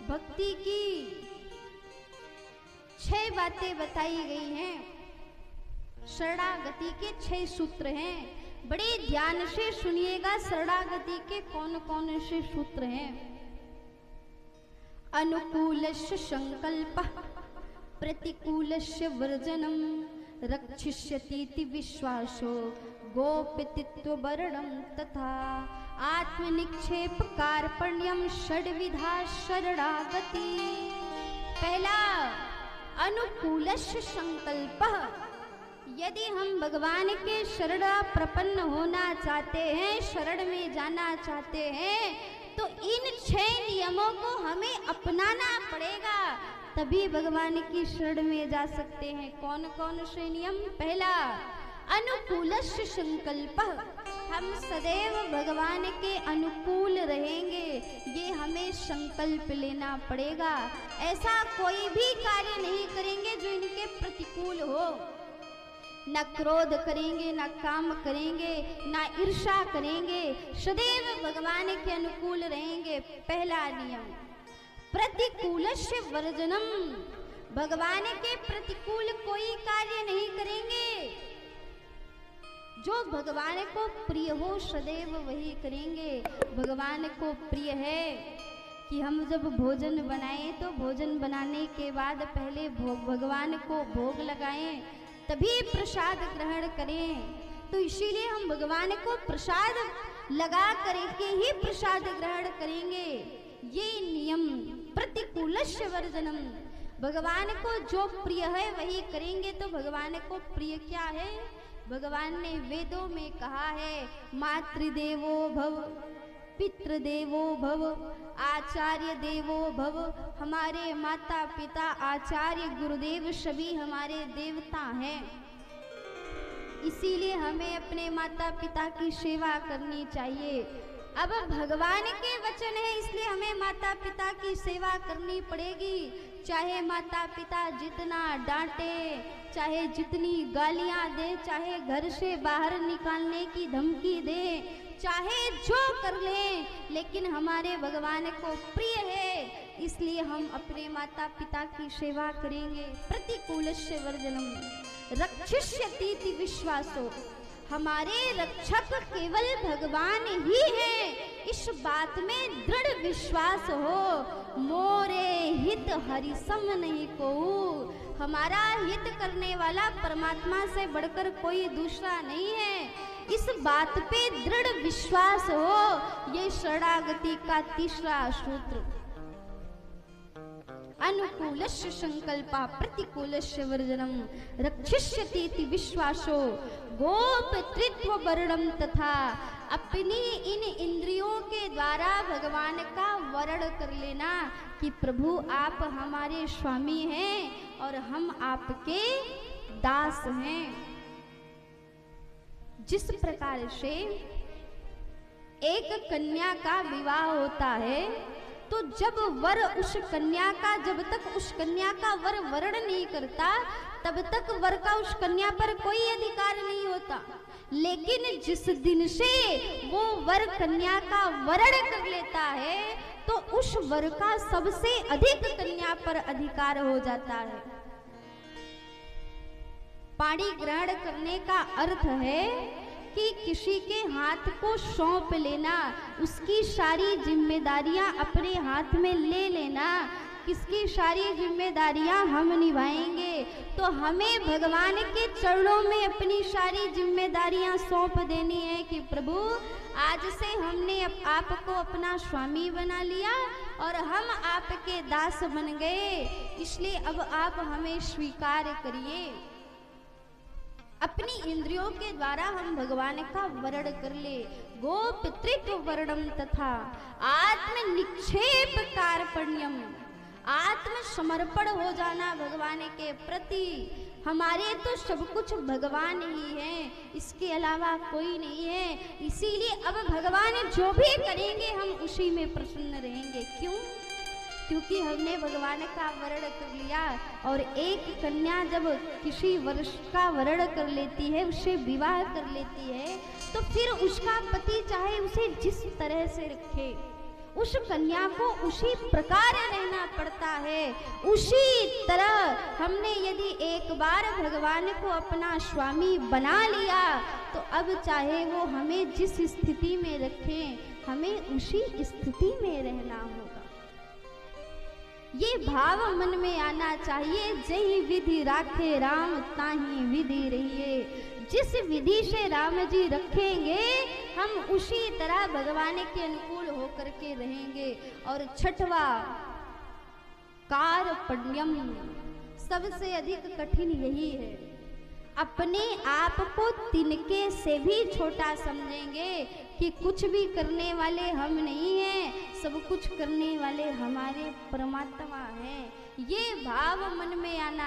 भक्ति की 6 बातें बताई गई हैं। शरणागति के 6 सूत्र हैं। बड़े ध्यान से सुनिएगा, शरणागति के कौन कौन से सूत्र हैं। अनुकूलस्य संकल्पः, प्रतिकूलस्य वर्जनम, रक्षिष्यतीति विश्वासो, गोपतित्ववर्णम तथा आत्मनिक्षेप कार्पण्यम, षड्विधा शरणागति। पहला, अनुकूलस्य संकल्पः। यदि हम भगवान के शरण प्रपन्न होना चाहते हैं, शरण में जाना चाहते हैं, तो इन 6 नियमों को हमें अपनाना पड़ेगा, तभी भगवान की शरण में जा सकते हैं। कौन कौन से नियम? पहला, अनुकूलस्य संकल्पः। हम सदैव भगवान के अनुकूल रहेंगे, ये हमें संकल्प लेना पड़ेगा। ऐसा कोई भी कार्य नहीं करेंगे जो इनके प्रतिकूल हो। न क्रोध करेंगे, न काम करेंगे, न ईर्ष्या करेंगे, सदैव भगवान के अनुकूल रहेंगे। पहला नियम। प्रतिकूलस्य वर्जनम। भगवान के प्रतिकूल कोई कार्य नहीं करेंगे। जो भगवान को प्रिय हो सदैव वही करेंगे। भगवान को प्रिय है कि हम जब भोजन बनाएं तो भोजन बनाने के बाद पहले भगवान को भोग लगाएं, तभी प्रसाद ग्रहण करें। तो इसीलिए हम भगवान को प्रसाद लगा करके ही प्रसाद ग्रहण करेंगे। ये नियम। प्रतिकूलस्य वर्जनम। भगवान को जो प्रिय है वही करेंगे। तो भगवान को प्रिय क्या है? भगवान ने वेदों में कहा है, मातृदेवो भव, पितृदेवो भव, आचार्य देवो भव। हमारे माता पिता, आचार्य, गुरुदेव सभी हमारे देवता हैं। इसीलिए हमें अपने माता पिता की सेवा करनी चाहिए। अब भगवान के वचन है, इसलिए हमें माता पिता की सेवा करनी पड़ेगी। चाहे माता पिता जितना डांटे, चाहे जितनी गालियां दे, चाहे घर से बाहर निकालने की धमकी दे, चाहे जो कर ले, लेकिन हमारे भगवान को प्रिय है, इसलिए हम अपने माता पिता की सेवा करेंगे। प्रतिकूलस्य वर्जनम, रक्षिष्यतीति विश्वासो। हमारे रक्षक केवल भगवान ही हैं, इस बात में दृढ़ विश्वास हो। मोरे हित हरि सम नहीं को। हमारा हित करने वाला परमात्मा से बढ़कर कोई दूसरा नहीं है, इस बात पे दृढ़ विश्वास हो। ये शरणागति का तीसरा सूत्र। अनुकूलस्य संकल्पा, प्रतिकूलस्य वर्जनम, रक्षिष्यतीति विश्वासो, गोपतृत्व वर्णम तथा। अपनी इन इंद्रियों के द्वारा भगवान का वर्ण कर लेना कि प्रभु आप हमारे स्वामी हैं और हम आपके दास हैं। जिस प्रकार से एक कन्या का विवाह होता है, तो जब वर उस कन्या का, जब तक उस कन्या का वर वर्ण नहीं करता, तब तक वर का उस कन्या पर कोई अधिकार नहीं होता। लेकिन जिस दिन से वो वर कन्या का वर्ण कर लेता है, तो उस वर का सबसे अधिक कन्या पर अधिकार हो जाता है। पाणी ग्रहण करने का अर्थ है कि किसी के हाथ को सौंप लेना, उसकी सारी जिम्मेदारियां अपने हाथ में ले लेना, किसकी सारी जिम्मेदारियां हम निभाएंगे। तो हमें भगवान के चरणों में अपनी सारी जिम्मेदारियां सौंप देनी है कि प्रभु आज से हमने आपको अपना स्वामी बना लिया और हम आपके दास बन गए, इसलिए अब आप हमें स्वीकार करिए। अपनी इंद्रियों के द्वारा हम भगवान का वर्ण कर ले। गोपतृत्व वर्णम तथा आत्म निक्षेप कार्पण्यम। आत्म समर्पण हो जाना भगवान के प्रति। हमारे तो सब कुछ भगवान ही हैं, इसके अलावा कोई नहीं है। इसीलिए अब भगवान जो भी करेंगे हम उसी में प्रसन्न रहेंगे। क्यों? क्योंकि हमने भगवान का वर्ण कर लिया। और एक कन्या जब किसी वर्ष का वर्ण कर लेती है, उससे विवाह कर लेती है, तो फिर उसका पति चाहे उसे जिस तरह से रखे, उस कन्या को उसी प्रकार रहना पड़ता है। उसी तरह हमने यदि एक बार भगवान को अपना स्वामी बना लिया तो अब चाहे वो हमें जिस स्थिति में रखें, हमें उसी स्थिति में रहना होगा। ये भाव मन में आना चाहिए। जही विधि राखे राम ताही विधि रहिए। जिस विधि से राम जी रखेंगे हम उसी तरह भगवान के अनुकूल होकर के रहेंगे। और छठवा कार्पण्यम, सबसे अधिक कठिन यही है। अपने आप को तिनके से भी छोटा समझेंगे कि कुछ भी करने वाले हम नहीं हैं, सब कुछ करने वाले हमारे परमात्मा हैं। ये भाव मन में आना